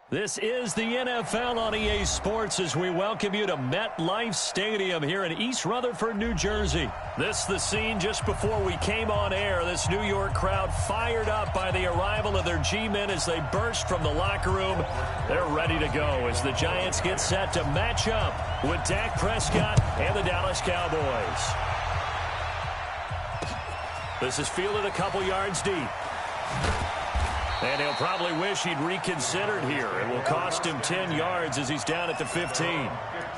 This is the NFL on EA Sports as we welcome you to MetLife Stadium here in East Rutherford, New Jersey. This is the scene just before we came on air. This New York crowd fired up by the arrival of their G-men as they burst from the locker room. They're ready to go as the Giants get set to match up with Dak Prescott and the Dallas Cowboys. This is fielded a couple yards deep. And he'll probably wish he'd reconsidered here. It will cost him 10 yards as he's down at the 15.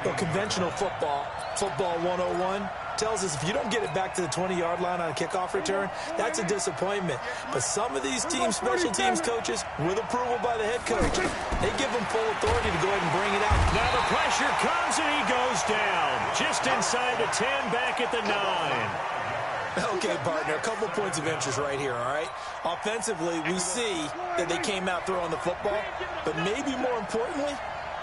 Well, conventional football 101, tells us if you don't get it back to the 20-yard line on a kickoff return, that's a disappointment. But some of these teams, special teams coaches, with approval by the head coach, they give them full authority to go ahead and bring it out. Now the pressure comes and he goes down. Just inside the 10, back at the 9. Okay, partner, a couple points of interest right here, all right? Offensively, we see that they came out throwing the football, but maybe more importantly,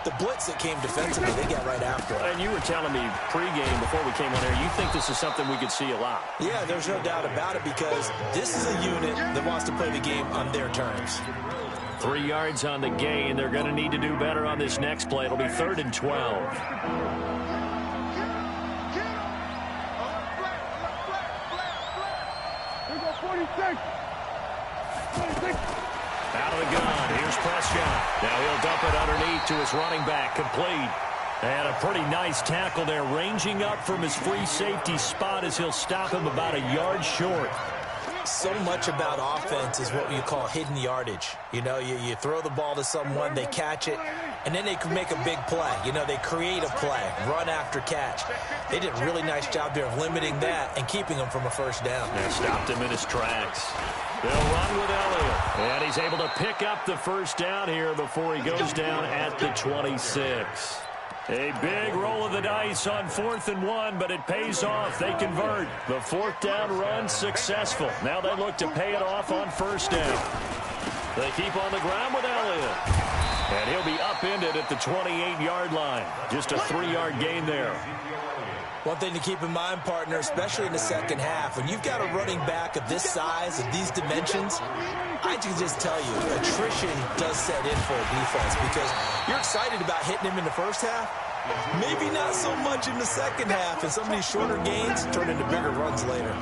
the blitz that came defensively, they got right after it. And you were telling me pregame before we came on air, you think this is something we could see a lot. Yeah, there's no doubt about it because this is a unit that wants to play the game on their terms. 3 yards on the gain. They're going to need to do better on this next play. It'll be 3rd and 12. Out of the gun, here's Prescott. Now he'll dump it underneath to his running back, complete. And a pretty nice tackle there, ranging up from his free safety spot as he'll stop him about a yard short. So much about offense is what you call hidden yardage. You know, you throw the ball to someone, they catch it, and then they can make a big play. You know, they create a play, run after catch. They did a really nice job there of limiting that and keeping them from a first down. They stopped him in his tracks. They'll run with Elliott. And he's able to pick up the first down here before he goes down at the 26. A big roll of the dice on 4th and 1, but it pays off. They convert. The 4th down run successful. Now they look to pay it off on 1st down. They keep on the ground with Elliott. And he'll be upended at the 28-yard line. Just a 3-yard gain there. One thing to keep in mind, partner, especially in the second half, when you've got a running back of this size, of these dimensions, I can just tell you, attrition does set in for a defense because you're excited about hitting him in the first half. Maybe not so much in the second half, and some of these shorter gains turn into bigger runs later.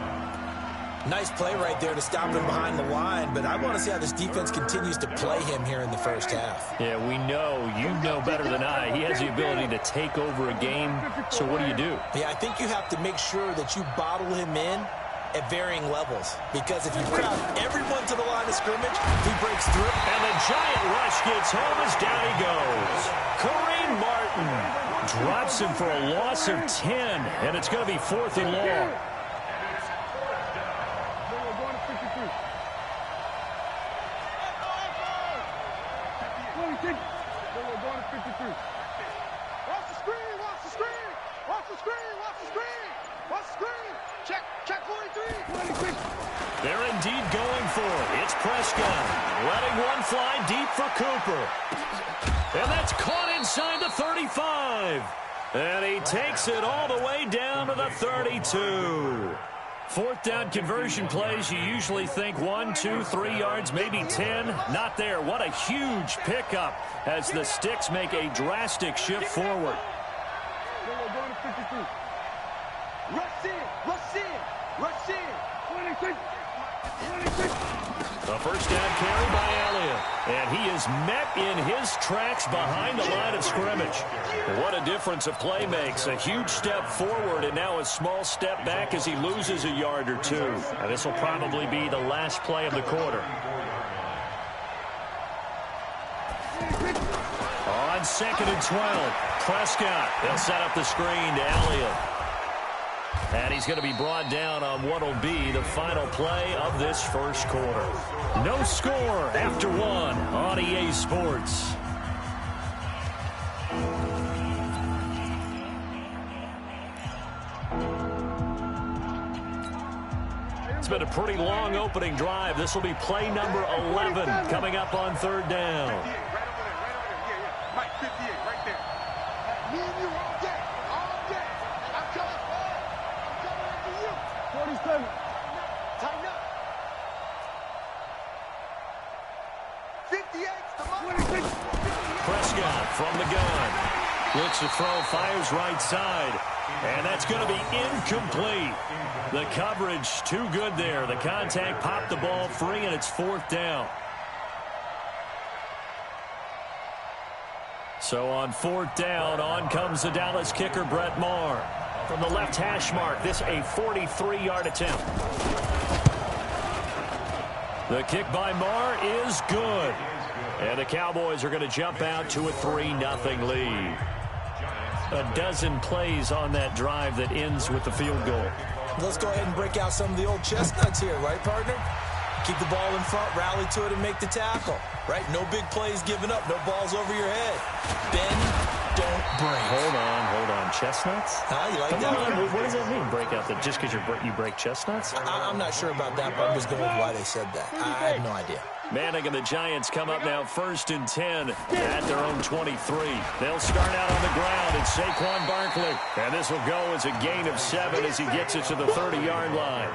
Nice play right there to stop him behind the line, but I want to see how this defense continues to play him here in the first half. Yeah, we know, you know better than I, he has the ability to take over a game, so what do? Yeah, I think you have to make sure that you bottle him in at varying levels, because if you crowd everyone to the line of scrimmage, he breaks through. And the giant rush gets home as down he goes. Kareem Martin drops him for a loss of 10, and it's going to be 4th and long. They're indeed going for it. It's Prescott letting one fly deep for Cooper. And that's caught inside the 35. And he takes it all the way down to the 32. 4th down conversion plays, you usually think 1, 2, 3 yards, maybe 10. Not there. What a huge pickup as the Sticks make a drastic shift forward. Rush in, rush in, rush in. 26. A first down carry by Elliott. And he is met in his tracks behind the line of scrimmage. What a difference a play makes. A huge step forward and now a small step back as he loses a yard or two. And this will probably be the last play of the quarter. On 2nd and 12, Prescott. They'll set up the screen to Elliott. And he's going to be brought down on what will be the final play of this first quarter. No score after 1 on EA Sports. It's been a pretty long opening drive. This will be play number 11 coming up on 3rd down. Right over there. Mike, 58, right there. Me and you all day. I'm coming after you. 47. Tighten up. 58, come on. 26. 58. Prescott from the gun. Looks to throw, fires right side. And that's going to be incomplete. The coverage too good there. The contact popped the ball free, and it's 4th down. So on 4th down, on comes the Dallas kicker, Brett Maher. From the left hash mark, this a 43-yard attempt. The kick by Maher is good. And the Cowboys are going to jump out to a 3-0 lead. A dozen plays on that drive that ends with the field goal. Let's go ahead and break out some of the old chestnuts here, right, partner? Keep the ball in front, rally to it, and make the tackle, right? No big plays given up, no balls over your head. Bend, don't break. Hold on. Chestnuts? You like that? What does that mean, break out? Just because you break chestnuts? I'm not sure about that, but I'm just going with why they said that. I have no idea. Manning and the Giants come up now 1st and 10 at their own 23. They'll start out on the ground, and Saquon Barkley. And this will go as a gain of 7 as he gets it to the 30-yard line.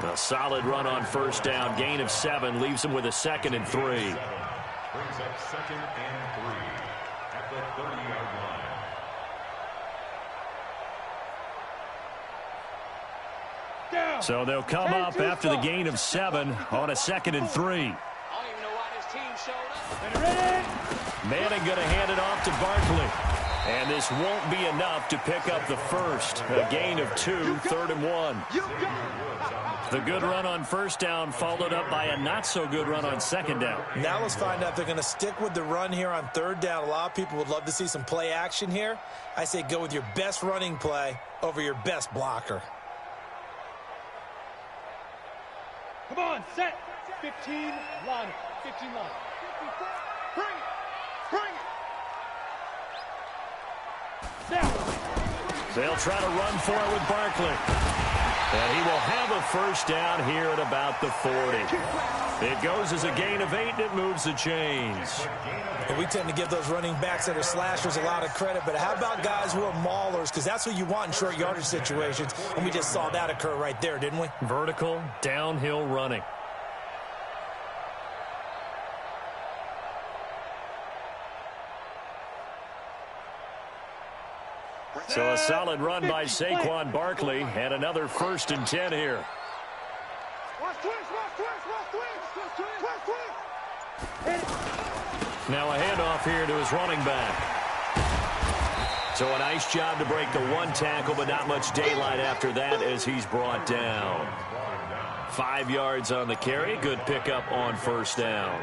A solid run on 1st down. Gain of 7 leaves him with a 2nd and 3. Brings up 2nd and 3 at the 30-yard line. So they'll come up after the gain of 7 on a 2nd and 3. Manning going to hand it off to Barkley. And this won't be enough to pick up the first. A gain of 2, 3rd and 1. The good run on 1st down followed up by a not-so-good run on 2nd down. Now let's find out if they're going to stick with the run here on 3rd down. A lot of people would love to see some play action here. I say go with your best running play over your best blocker. Come on, set. 15, line. 15, line. Bring it. Now. They'll try to run for it with Barkley. And he will have a 1st down here at about the 40. It goes as a gain of 8, and it moves the chains. And we tend to give those running backs that are slashers a lot of credit, but how about guys who are maulers? Because that's what you want in short yardage situations, and we just saw that occur right there, didn't we? Vertical, downhill running. So a solid run by Saquon Barkley, and another 1st and 10 here. Now a handoff here to his running back. So a nice job to break the 1 tackle, but not much daylight after that as he's brought down. 5 yards on the carry. Good pickup on 1st down.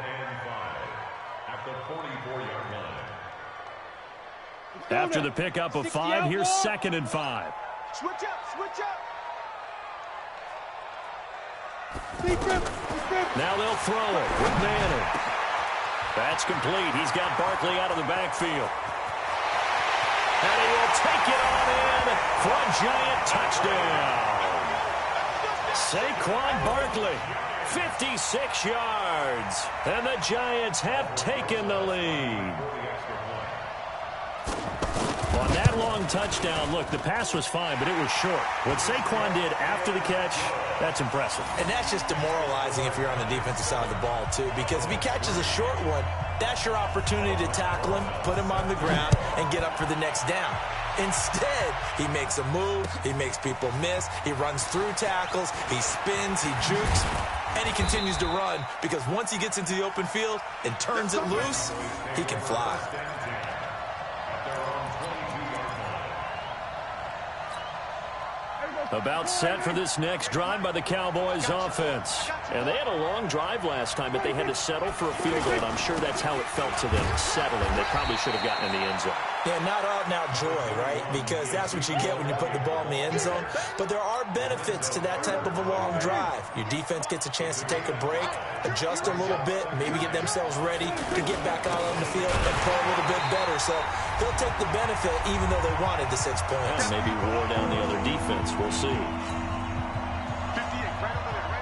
After the pickup of 5, here's 2nd and 5. Switch up. Now they'll throw it with Manning. That's complete. He's got Barkley out of the backfield. And he will take it on in for a giant touchdown. Saquon Barkley, 56 yards. And the Giants have taken the lead. On that long touchdown, look, the pass was fine, but it was short. What Saquon did after the catch, that's impressive. And that's just demoralizing if you're on the defensive side of the ball, too, because if he catches a short one, that's your opportunity to tackle him, put him on the ground, and get up for the next down. Instead, he makes a move, he makes people miss, he runs through tackles, he spins, he jukes, and he continues to run because once he gets into the open field and turns it loose, he can fly. About set for this next drive by the Cowboys offense. And they had a long drive last time, but they had to settle for a field goal. I'm sure that's how it felt to them, settling. They probably should have gotten in the end zone. Yeah, not out-and-out joy, right? Because that's what you get when you put the ball in the end zone. But there are benefits to that type of a long drive. Your defense gets a chance to take a break, adjust a little bit, maybe get themselves ready to get back out on the field and play a little bit better. So they'll take the benefit even though they wanted the 6 points. Maybe wore down the other defense. We'll see.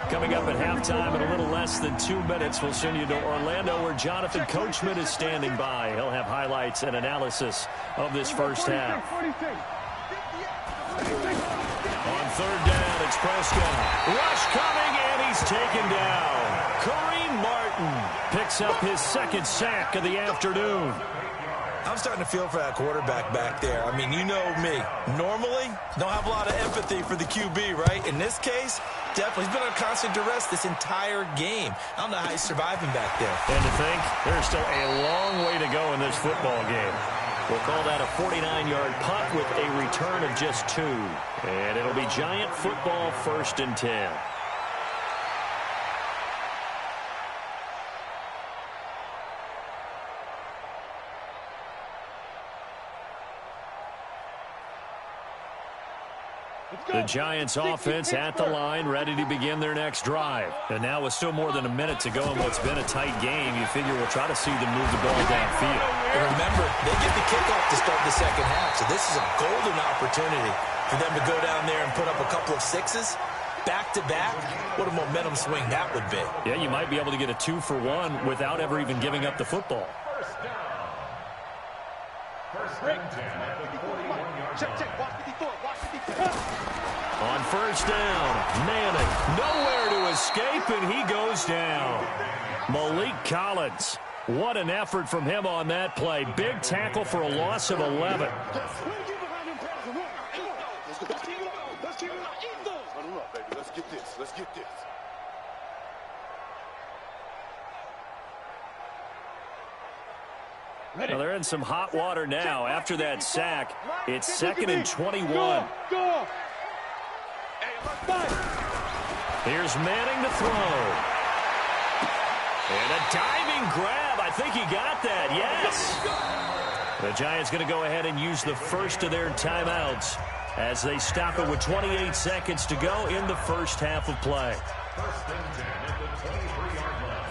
Coming up at halftime in a little less than 2 minutes, we'll send you to Orlando where Jonathan Coachman is standing by. He'll have highlights and analysis of this first half. On 3rd down, it's Prescott. Rush coming, and he's taken down. Kareem Martin picks up his 2nd sack of the afternoon. I'm starting to feel for that quarterback back there. I mean, you know me. Normally, don't have a lot of empathy for the QB, right? In this case, definitely. He's been on constant duress this entire game. I don't know how he's surviving back there. And to think, there's still a long way to go in this football game. We'll call that a 49-yard punt with a return of just 2. And it'll be Giant football, 1st and 10. The Giants offense at the line, ready to begin their next drive. And now with still more than a minute to go in what's been a tight game, you figure we'll try to see them move the ball downfield. And remember, they get the kickoff to start the second half, so this is a golden opportunity for them to go down there and put up a couple of 6s. Back-to-back, what a momentum swing that would be. Yeah, you might be able to get a 2-for-1 without ever even giving up the football. First and 10 at the 41-yard Check. Watch 54. Watch 54. On first down, Manning nowhere to escape, and he goes down. Malik Collins, what an effort from him on that play. Big tackle for a loss of 11. Let's get this. Well, they're in some hot water now. After that sack, it's 2nd and 21. Go. Here's Manning to throw. And a diving grab. I think he got that. Yes. The Giants going to go ahead and use the first of their timeouts as they stop it with 28 seconds to go in the first half of play. First and 10 at the 23-yard line.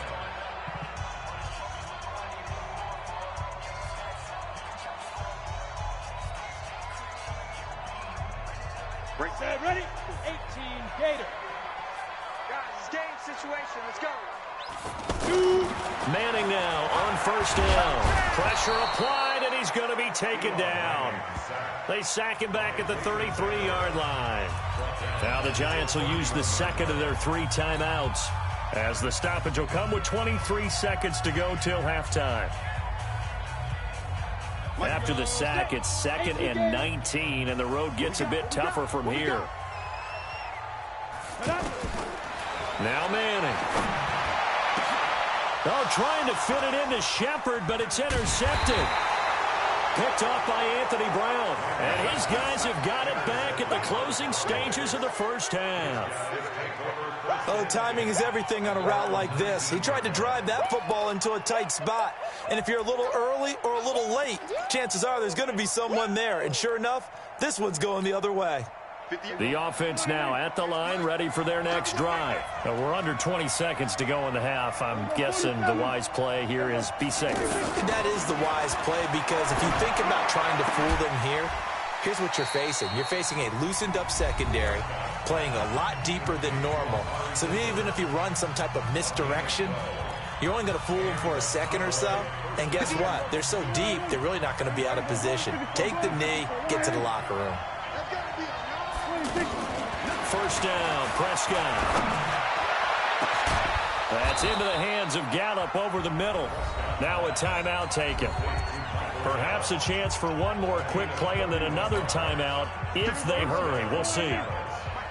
Break that. Ready? 18 Gator. Guys, it's game situation. Let's go. Manning now on first down. Pressure applied, and he's going to be taken down. They sack him back at the 33-yard line. Now the Giants will use the second of their 3 timeouts as the stoppage will come with 23 seconds to go till halftime. After the sack, it's 2nd and 19, and the road gets a bit tougher from here. Now Manning. Oh, trying to fit it into Shepard, but it's intercepted. Picked off by Anthony Brown. And his guys have got it back at the closing stages of the first half. Oh, timing is everything on a route like this. He tried to drive that football into a tight spot. And if you're a little early or a little late, chances are there's going to be someone there. And sure enough, this one's going the other way. The offense now at the line, ready for their next drive. We're under 20 seconds to go in the half. I'm guessing the wise play here is be safe. That is the wise play, because if you think about trying to fool them here, here's what you're facing. You're facing a loosened up secondary, playing a lot deeper than normal. So even if you run some type of misdirection, you're only going to fool them for a second or so. And guess what? They're so deep, they're really not going to be out of position. Take the knee, get to the locker room. First down, Prescott. That's into the hands of Gallup over the middle. Now a timeout taken. Perhaps a chance for one more quick play and then another timeout if they hurry. We'll see.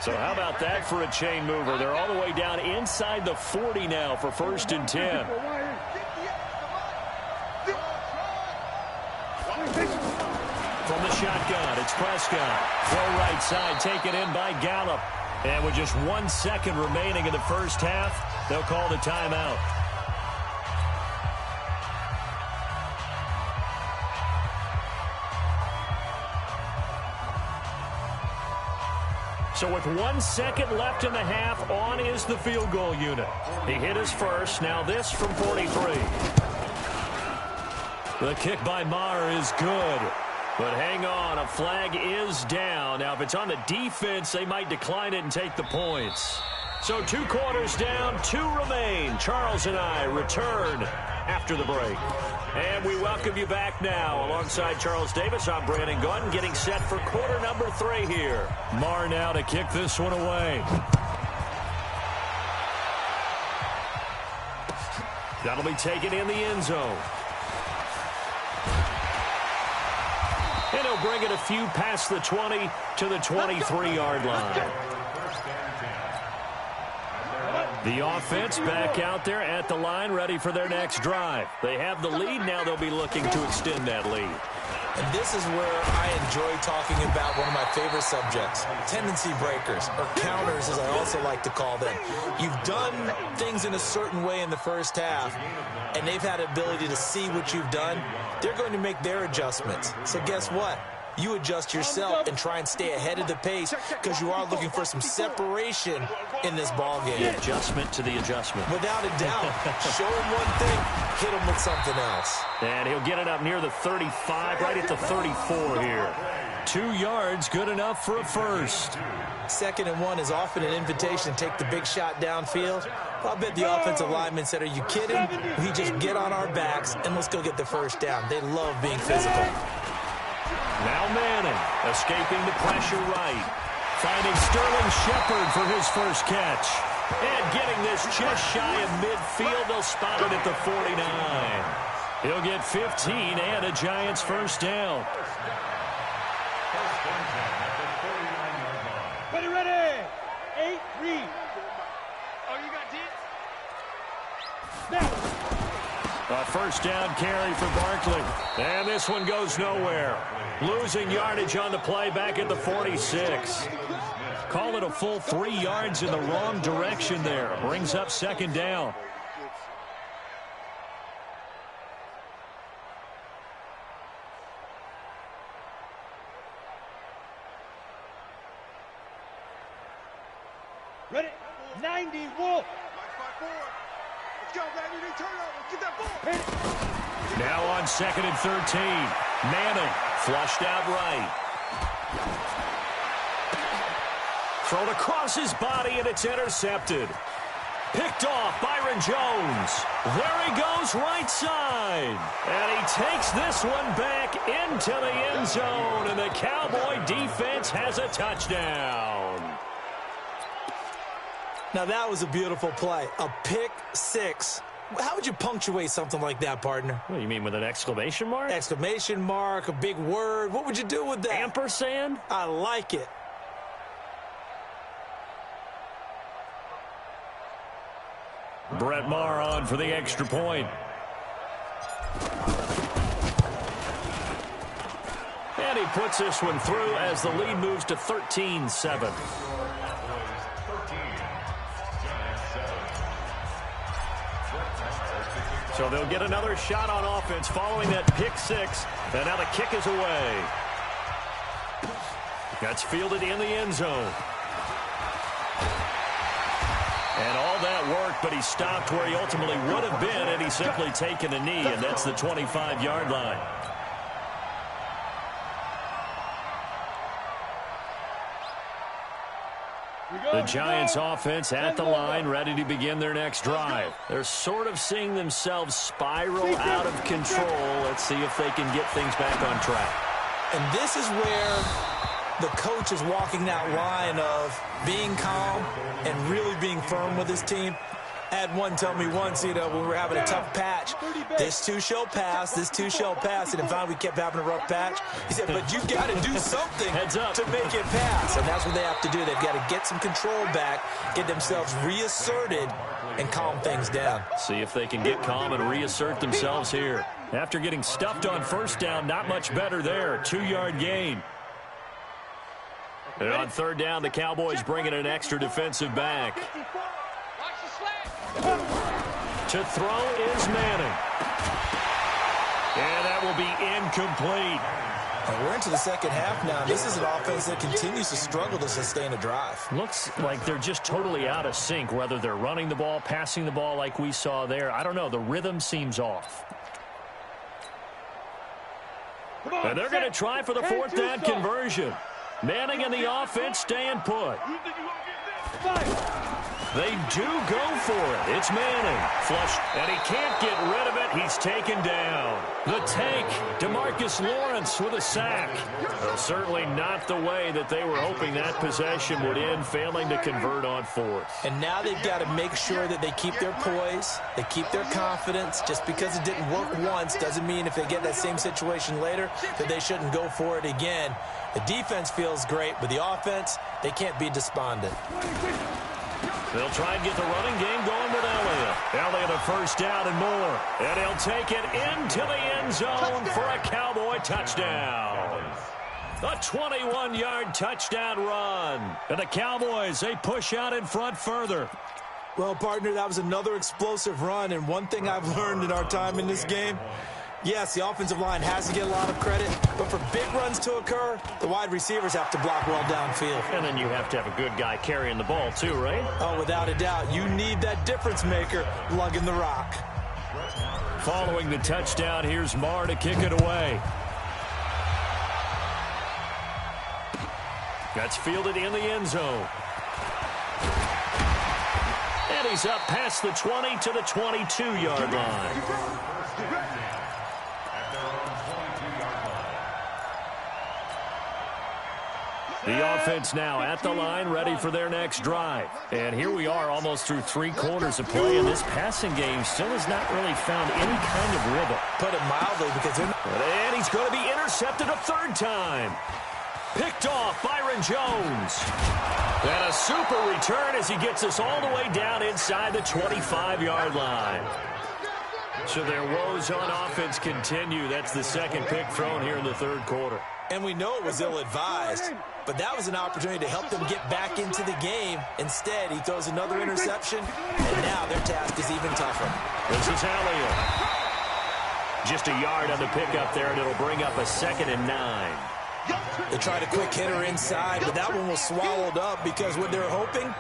So how about that for a chain mover? They're all the way down inside the 40 now for 1st and 10. From the shotgun, it's Prescott. Throw right side, taken in by Gallup. And with just 1 second remaining in the first half, they'll call the timeout. So with 1 second left in the half, on is the field goal unit. He hit his first. Now this from 43. The kick by Maher is good. But hang on, a flag is down. Now, if it's on the defense, they might decline it and take the points. So 2 quarters down, 2 remain. Charles and I return after the break. And we welcome you back now. Alongside Charles Davis, I'm Brandon Gunn, getting set for quarter number 3 here. Maher now to kick this one away. That'll be taken in the end zone. He'll bring it a few past the 20 to the 23-yard line. The offense back out there at the line, ready for their next drive. They have the lead. Now they'll be looking to extend that lead. And this is where I enjoy talking about one of my favorite subjects, tendency breakers, or counters as I also like to call them. You've done things in a certain way in the first half, and they've had the ability to see what you've done. They're going to make their adjustments. So guess what? You adjust yourself and try and stay ahead of the pace because you are looking for some separation in this ball game. The adjustment to the adjustment. Without a doubt. Show him one thing, hit him with something else. And he'll get it up near the 35, right at the 34 here. 2 yards, good enough for a first. 2nd and 1 is often an invitation to take the big shot downfield. I bet the offensive lineman said, are you kidding? We just get on our backs and let's go get the first down. They love being physical. Now Manning, escaping the pressure right. Finding Sterling Shepard for his first catch. And getting this just shy of midfield. They'll spot it at the 49. He'll get 15 and a Giants first down. Ready. 8, read. Oh, you got 10? Now. A first down carry for Barkley. And this one goes nowhere. Losing yardage on the play back at the 46. Call it a full 3 yards in the wrong direction there. Brings up 2nd down. Ready? 90, Wolf. Let's go, baby. They turn over. Get that ball. Now on 2nd and 13. Manning flushed out right. Thrown across his body, and it's intercepted. Picked off Byron Jones. There he goes right side. And he takes this one back into the end zone, and the Cowboy defense has a touchdown. Now that was a beautiful play. A pick six. How would you punctuate something like that, partner? What do you mean, with an exclamation mark? Exclamation mark, a big word. What would you do with that? Ampersand? I like it. Brett Maher on for the extra point. And he puts this one through as the lead moves to 13-7. So they'll get another shot on offense following that pick six. And now the kick is away. That's fielded in the end zone. And all that worked, but he stopped where he ultimately would have been, and he's simply taken a knee, and that's the 25-yard line. The Giants offense at the line, ready to begin their next drive. They're sort of seeing themselves spiral out of control. Let's see if they can get things back on track. And this is where the coach is walking that line of being calm and really being firm with his team. I had one tell me once, when we were having a tough patch, this too shall pass, this too shall pass. And finally we kept having a rough patch. He said, but you've got to do something to make it pass. And that's what they have to do. They've got to get some control back, get themselves reasserted, and calm things down. See if they can get calm and reassert themselves here. After getting stuffed on first down, not much better there. 2-yard gain. And on third down, the Cowboys bring in an extra defensive back. To throw is Manning. And that will be incomplete. And we're into the second half now. This is an offense that continues to struggle to sustain a drive. Looks like they're just totally out of sync, whether they're running the ball, passing the ball like we saw there. I don't know. The rhythm seems off. And they're going to try for the fourth down conversion. Manning and the offense staying put. They do go for it. It's Manning. Flush, and he can't get rid of it. He's taken down. The tank, DeMarcus Lawrence with a sack. Well, certainly not the way that they were hoping that possession would end, failing to convert on fourth. And now they've got to make sure that they keep their poise, they keep their confidence. Just because it didn't work once doesn't mean if they get that same situation later that they shouldn't go for it again. The defense feels great, but the offense, they can't be despondent. They'll try and get the running game going with Elliott. Elliott a first down and more. And he'll take it into the end zone for a Cowboy touchdown. A 21-yard touchdown run. And the Cowboys, they push out in front further. Well, partner, that was another explosive run. And one thing I've learned in our time in this game, yes, the offensive line has to get a lot of credit, but for big runs to occur, the wide receivers have to block well downfield. And then you have to have a good guy carrying the ball too, right? Oh, without a doubt. You need that difference maker lugging the rock. Following the touchdown, here's Marr to kick it away. That's fielded in the end zone. And he's up past the 20 to the 22-yard line. The offense now at the line, ready for their next drive. And here we are almost through 3 quarters of play, and this passing game still has not really found any kind of rhythm. Put it mildly, because they're not... And he's going to be intercepted a third time. Picked off Byron Jones. And a super return as he gets us all the way down inside the 25-yard line. So their woes on offense continue. That's the second pick thrown here in the third quarter. And we know it was ill-advised, but that was an opportunity to help them get back into the game. Instead, he throws another interception, and now their task is even tougher. This is Elliott. Just a yard on the pickup there, and it'll bring up a 2nd and 9. They tried a quick hitter inside, but that one was swallowed up because what they're hoping,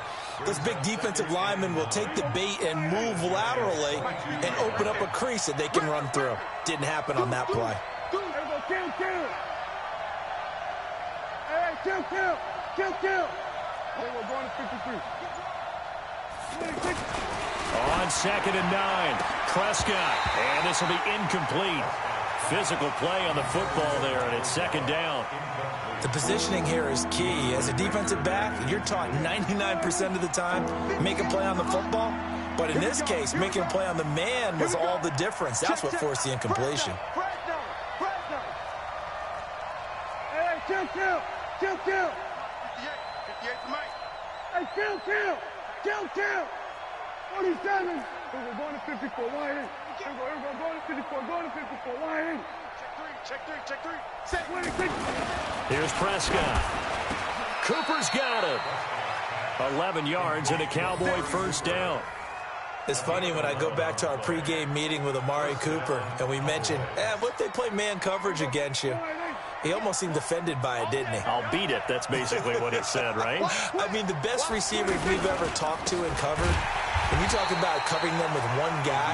this big defensive lineman will take the bait and move laterally and open up a crease that they can run through. Didn't happen on that play. Kill. We're going to 53. On 2nd and 9, Prescott. And this will be incomplete. Physical play on the football there, and it's 2nd down. The positioning here is key. As a defensive back, you're taught 99% of the time, make a play on the football. But in this case, making a play on the man was all the difference. That's what forced the incompletion. Kill. 58 to Mike. Hey, kill. 47. We're going to 54. Wide in. We're going to 54. Going to 54. Wide in. Check three. Set. Here's Prescott. Cooper's got it. 11 yards and a Cowboy first down. It's funny when I go back to our pregame meeting with Amari Cooper, and we mentioned, what if they play man coverage against you? He almost seemed offended by it, didn't he? I'll beat it. That's basically what he said, right? I mean, the best receivers we've ever talked to and covered, when you talk about covering them with one guy,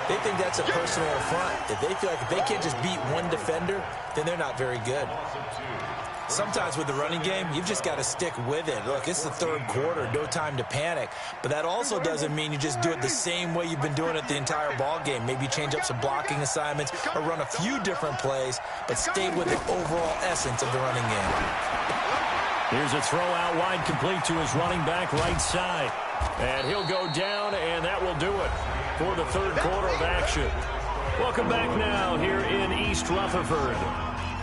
they think that's a personal affront. If they feel like if they can't just beat one defender, then they're not very good. Sometimes with the running game, you've just got to stick with it. Look, it's the third quarter, no time to panic. But that also doesn't mean you just do it the same way you've been doing it the entire ball game. Maybe change up some blocking assignments or run a few different plays, but stay with the overall essence of the running game. Here's a throw out wide, complete to his running back right side. And he'll go down, and that will do it for the third quarter of action. Welcome back now here in East Rutherford.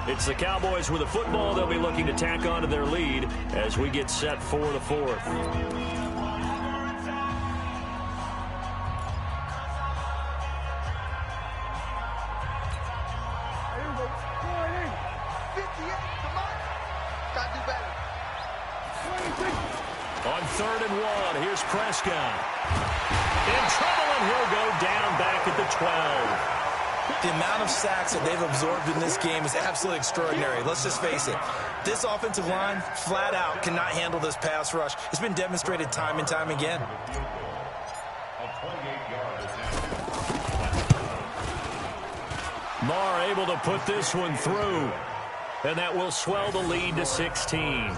It's the Cowboys with the football. They'll be looking to tack on to their lead as we get set for the fourth. On 3rd and 1, here's Prescott. In trouble, and he'll go down back at the 12. The amount of sacks that they've absorbed in this game is absolutely extraordinary. Let's just face it. This offensive line, flat out, cannot handle this pass rush. It's been demonstrated time and time again. Marr able to put this one through. And that will swell the lead to 16.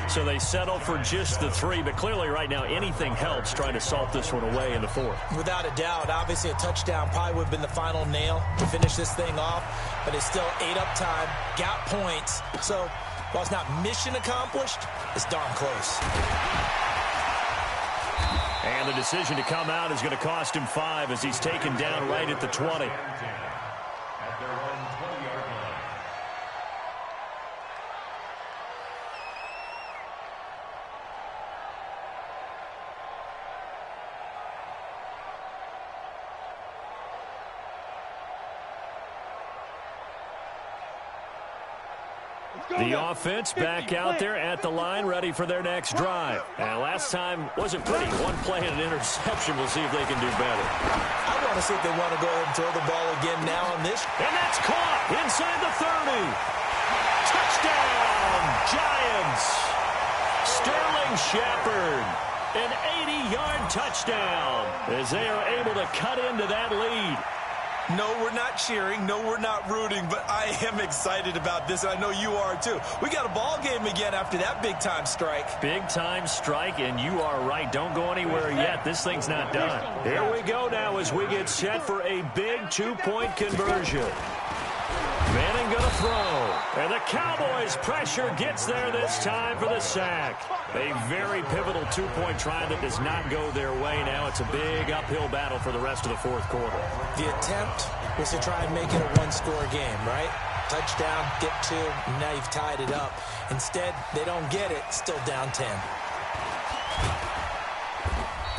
So they settle for just the 3, but clearly right now anything helps trying to salt this one away in the 4th. Without a doubt, obviously a touchdown probably would have been the final nail to finish this thing off, but it's still 8 up time, got points. So while it's not mission accomplished, it's darn close. And the decision to come out is going to cost him 5 as he's taken down right at the 20. At their own 20-yard line. The offense back out there at the line, ready for their next drive. And last time wasn't pretty. One play and an interception. We'll see if they can do better. I want to see if they want to go ahead and throw the ball again now on this. And that's caught inside the 30. Touchdown, Giants. Sterling Shepard, an 80-yard touchdown as they are able to cut into that lead. No, we're not cheering. No, we're not rooting, but I am excited about this, and I know you are too. We got a ball game again after that big-time strike. Big-time strike, and you are right. Don't go anywhere yet. This thing's not done. Here we go now as we get set for a big 2-point conversion. Manning going to throw. And the Cowboys' pressure gets there this time for the sack. A very pivotal 2-point try that does not go their way. Now it's a big uphill battle for the rest of the 4th quarter. The attempt was to try and make it a 1-score game, right? Touchdown, get 2, and now you've tied it up. Instead, they don't get it, still down 10.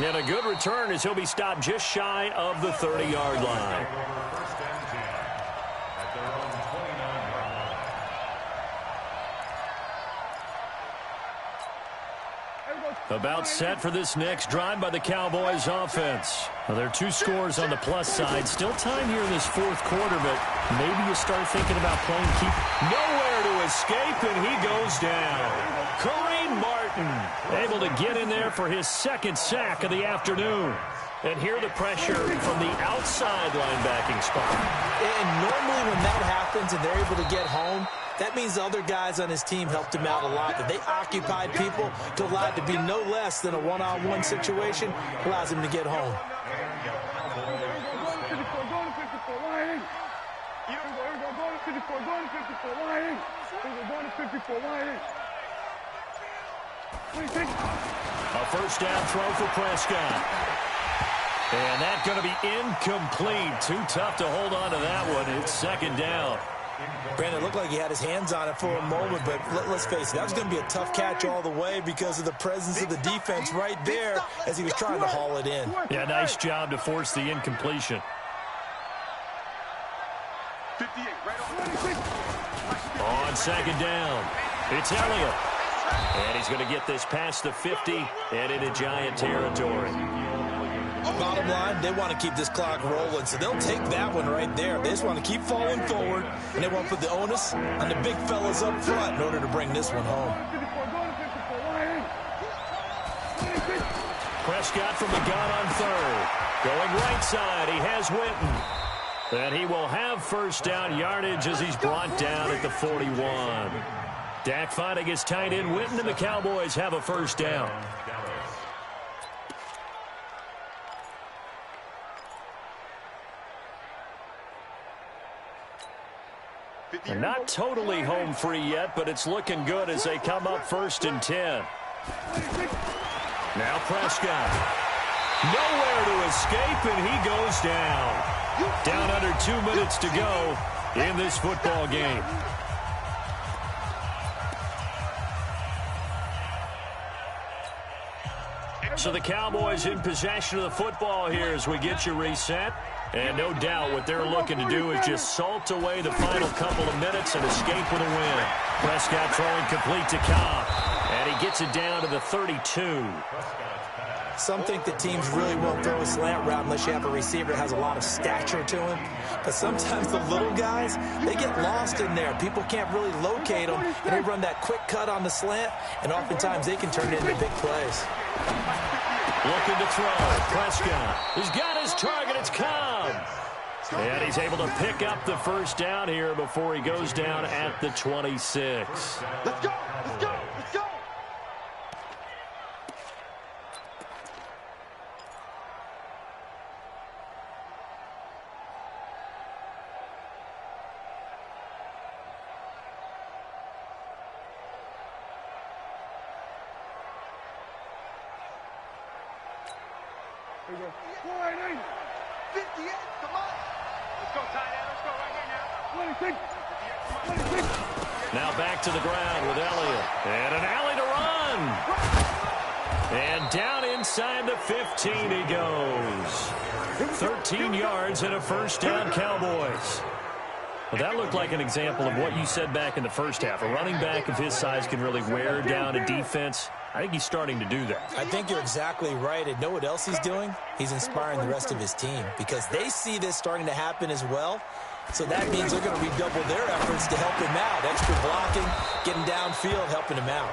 And a good return as he'll be stopped just shy of the 30-yard line. About set for this next drive by the Cowboys offense. Well, there are 2 scores on the plus side. Still time here in this 4th quarter, but maybe you start thinking about playing keep. Nowhere to escape, and he goes down. Kareem Martin able to get in there for his 2nd sack of the afternoon. And here the pressure from the outside linebacking spot. And normally when that happens and they're able to get home, that means the other guys on his team helped him out a lot. That they occupied people to allow it to be no less than a one-on-one situation allows him to get home. A first down throw for Prescott. And that's going to be incomplete. Too tough to hold on to that one. It's 2nd down. Brandon, it looked like he had his hands on it for a moment, but let's face it, that was going to be a tough catch all the way because of the presence of the defense right there as he was trying to haul it in. Yeah, nice job to force the incompletion. On 2nd down, it's Elliott. And he's going to get this past the 50 and into Giant territory. Bottom line, they want to keep this clock rolling, so they'll take that one right there. They just want to keep falling forward, and they want to put the onus on the big fellas up front in order to bring this one home. Prescott from the gun on 3rd. Going right side, he has Witten. And he will have first down yardage as he's brought down at the 41. Dak finding his tight end Witten, and the Cowboys have a first down. And not totally home free yet, but it's looking good as they come up 1st and 10. Now Prescott. Nowhere to escape, and he goes down. Down under 2 minutes to go in this football game. So the Cowboys in possession of the football here as we get you reset. And no doubt what they're looking to do is just salt away the final couple of minutes and escape with a win. Prescott throwing complete to Cobb. And he gets it down to the 32. Some think that teams really won't throw a slant route unless you have a receiver that has a lot of stature to him. But sometimes the little guys, they get lost in there. People can't really locate them, and they run that quick cut on the slant, and oftentimes they can turn it into big plays. Looking to throw. Prescott. He's got his target. It's Cobb. And he's able to pick up the first down here before he goes down at the 26. Let's go. Let's go. Let's go. Here we go. 480. 58, come on. Let's go, tight end. Let's go right here now. 26. 26. Now back to the ground with Elliott. And an alley to run. And down inside the 15 he goes. 13 yards and a first down, Cowboys. Well, that looked like an example of what you said back in the first half. A running back of his size can really wear down a defense. I think he's starting to do that. I think you're exactly right. And know what else he's doing? He's inspiring the rest of his team because they see this starting to happen as well. So that means they're going to redouble their efforts to help him out. Extra blocking, getting downfield, helping him out.